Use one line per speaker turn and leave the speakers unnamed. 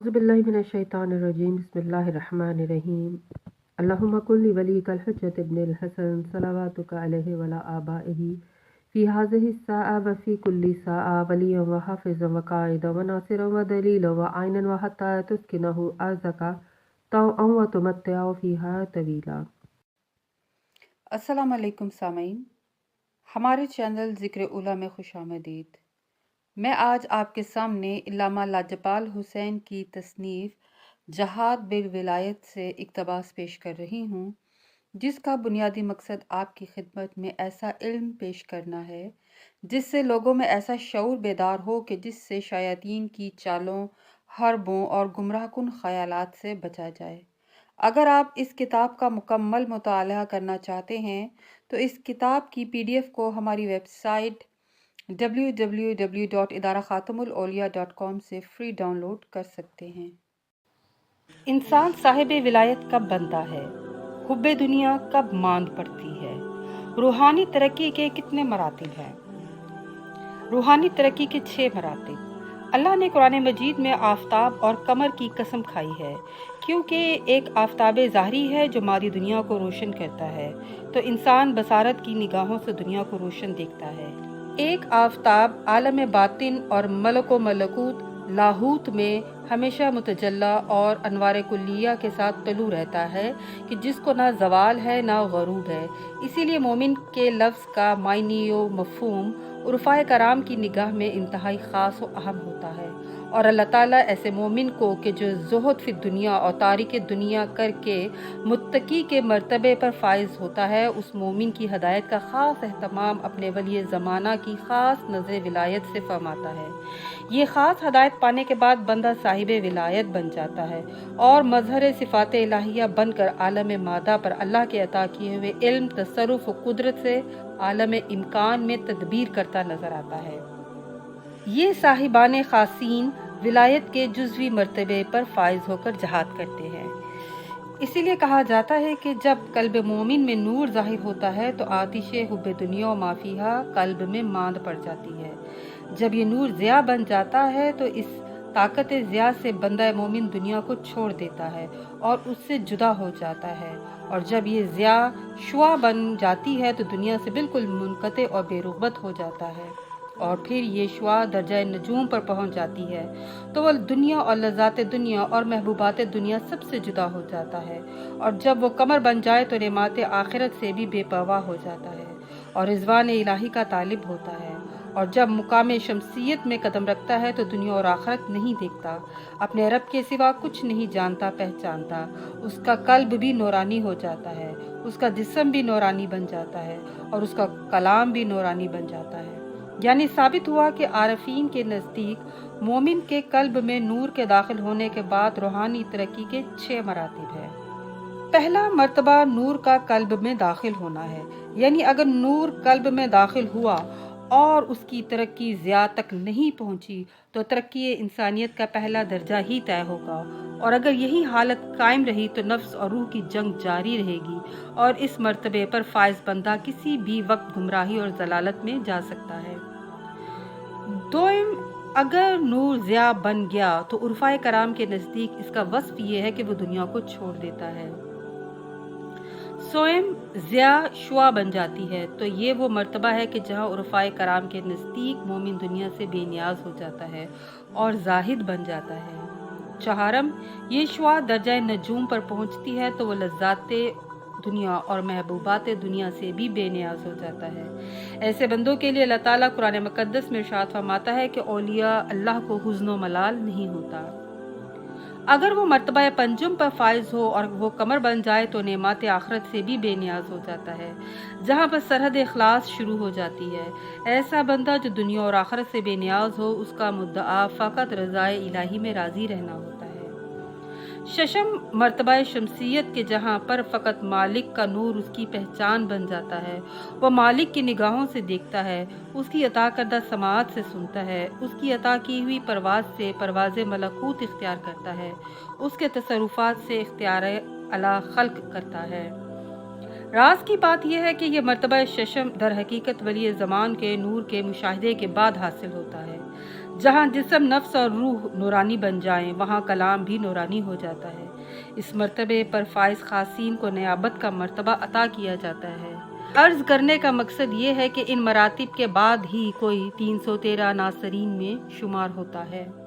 बिस्मिल्लाहिर्रहमानिर्रहीम बिस्मिल्लाहिर्रहमानिर्रहीम अल्लाहुम्मा कुल्ली वलीकल हुज्जत इब्निल हसन सलावातुका अलैहि वला आबाइही फी हाज़िहि स्साअ व फी कुल्ली साअ वलिय्यन व हाफ़िज़न व क़ाइदन व नासिरन व दलीलन व आइनन व हत्ता तुस्किनहु अर्ज़का तौअन व तुमत्तिअ फ़ीहा तवीला।
अस्सलाम वालेकुम सामीन, हमारे चैनल ज़िक्र उला में खुशामदीद। मैं आज आपके सामने इल्लामा लाजपाल हुसैन की तसनीफ़ जहाद बिल विलायत से इक़्तिबास पेश कर रही हूँ, जिसका बुनियादी मकसद आपकी खिदमत में ऐसा इल्म पेश करना है जिससे लोगों में ऐसा शऊर बेदार हो कि जिससे शयातीन की चालों, हरबों और गुमराहकुन ख़यालात से बचा जाए। अगर आप इस किताब का मुकम्मल मुताला करना चाहते हैं तो इस किताब की PDF को हमारी वेबसाइट www.idarakhatamulauliya.com से फ्री डाउनलोड कर सकते हैं। इंसान साहिब विलायत कब बनता है? हुब्बे दुनिया कब मांद पड़ती है? रूहानी तरक्की के कितने मरातिब हैं? रूहानी तरक्की के 6 मरातिब। अल्लाह ने कुरान मजीद में आफताब और कमर की कसम खाई है, क्योंकि एक आफताब ज़ाहरी है जो मादी दुनिया को रोशन करता है, तो इंसान बसारत की निगाहों से दुनिया को रोशन देखता है। एक आफताब आलम बातिन और मलको मलकूत लाहूत में हमेशा मुतजल्ला और अनवार कुल्लिया के साथ तलू रहता है कि जिसको ना जवाल है ना गरूब है। इसीलिए मोमिन के लफ्ज़ का मायनी व मफ़हूम उर्फ़ा कराम की निगाह में इंतहाई ख़ास व अहम होता है, और अल्लाह ताला ऐसे मोमिन को कि जो ज़ुहद फ़ी दुनिया और तारिक दुनिया करके मुत्तकी के मर्तबे पर फाइज होता है, उस मोमिन की हदायत का ख़ास एहतमाम अपने वली ज़माना की ख़ास नज़र विलायत से फरमाता है। ये ख़ास हदायत पाने के बाद बंदा साहिब विलायत बन जाता है और मज़हर सिफ़ात इलाहिया बनकर आलम मादा पर अल्लाह के अता किए हुए इल्म, तसर्रुफ़ व कुदरत से आलम इम्कान में तदबीर करता नज़र आता है। ये साहिबान खासीन विलायत के जुज़वी मर्तबे पर फाइज होकर जहाद करते हैं। इसीलिए कहा जाता है कि जब कल्ब मोमिन में नूर ज़ाहिर होता है तो आतिश हुब्बे दुनिया व माफिहा कल्ब में मांद पड़ जाती है। जब ये नूर ज़िया बन जाता है तो इस ताकत ज़िया से बंदा मोमिन दुनिया को छोड़ देता है और उससे जुदा हो जाता है, और जब ये ज़िया शुआ बन जाती है तो दुनिया से बिल्कुल मुनक़ते और बेरुग़बत हो जाता है, और फिर ये शुआ दर्जा नजूम पर पहुंच जाती है तो वह दुनिया और लज़्ज़ात दुनिया और महबूबात दुनिया सबसे जुदा हो जाता है, और जब वो कमर बन जाए तो नेमात आखिरत से भी बेपरवाह हो जाता है और रिज़वान इलाही का तालिब होता है, और जब मुकाम शमसियत में कदम रखता है तो दुनिया और आखिरत नहीं देखता, अपने रब के सिवा कुछ नहीं जानता पहचानता। उसका कल्ब भी नूरानी हो जाता है, उसका जिस्म भी नूरानी बन जाता है और उसका कलाम भी नूरानी बन जाता है। यानी साबित हुआ कि आरफीन के नज़दीक मोमिन के कल्ब में नूर के दाखिल होने के बाद रूहानी तरक्की के 6 मरातिब है। पहला मर्तबा नूर का कल्ब में दाखिल होना है, यानी अगर नूर कल्ब में दाखिल हुआ और उसकी तरक्की ज़िया तक नहीं पहुंची तो तरक्की इंसानियत का पहला दर्जा ही तय होगा, और अगर यही हालत कायम रही तो नफ्स और रूह की जंग जारी रहेगी और इस मर्तबे पर फाइज बंदा किसी भी वक्त गुमराही और जलालत में जा सकता है। दोइम, अगर नूर ज़िया बन गया तो उर्फ़ा कराम के नज़दीक इसका वस्फ ये है कि वो दुनिया को छोड़ देता है। सोएम, ज़िया शुआ बन जाती है तो ये वो मर्तबा है कि जहाँ उर्फ़ा कराम के नज़दीक मोमिन दुनिया से बेनियाज हो जाता है और जाहिद बन जाता है। चहारम, ये शुआ दर्जा नजूम पर पहुँचती है तो वो लज़्ज़ाते दुनिया और महबूबात दुनिया से भी बेनियाज हो जाता है। ऐसे बंदों के लिए अल्लाह ताला कुरान मुक़द्दस में इरशाद फरमाता है कि औलिया अल्लाह को हुज़्न व मलाल नहीं होता। अगर वो मर्तबा पंजुम पर फाइज हो और वो कमर बन जाए तो नेमात आखिरत से भी बेनियाज हो जाता है, जहाँ पर सरहद इखलास शुरू हो जाती है। ऐसा बंदा जो दुनिया और आखिरत से बेनियाज हो, उसका मुद्दा फ़कत रज़ाए इलाही में राज़ी रहना होता है। शशम, मर्तबा शमसियत के जहाँ पर फ़कत मालिक का नूर उसकी पहचान बन जाता है। वह मालिक की निगाहों से देखता है, उसकी अता करदा समात से सुनता है, उसकी अता की हुई परवाज़ से परवाज़ मलकूत इख्तियार करता है, उसके तसरुफ़ात से इख्तियार अला खल्क करता है। राज की बात यह है कि यह मर्तबा शशम दर हकीकत वली ज़मान के नूर के मुशाहिदे के बाद हासिल होता है। जहाँ जिस्म, नफ्स और रूह नूरानी बन जाएं, वहाँ कलाम भी नूरानी हो जाता है। इस मर्तबे पर फाइज खासीन को नियाबत का मर्तबा अता किया जाता है। अर्ज करने का मकसद ये है कि इन मरातिब के बाद ही कोई 313 नासरीन में शुमार होता है।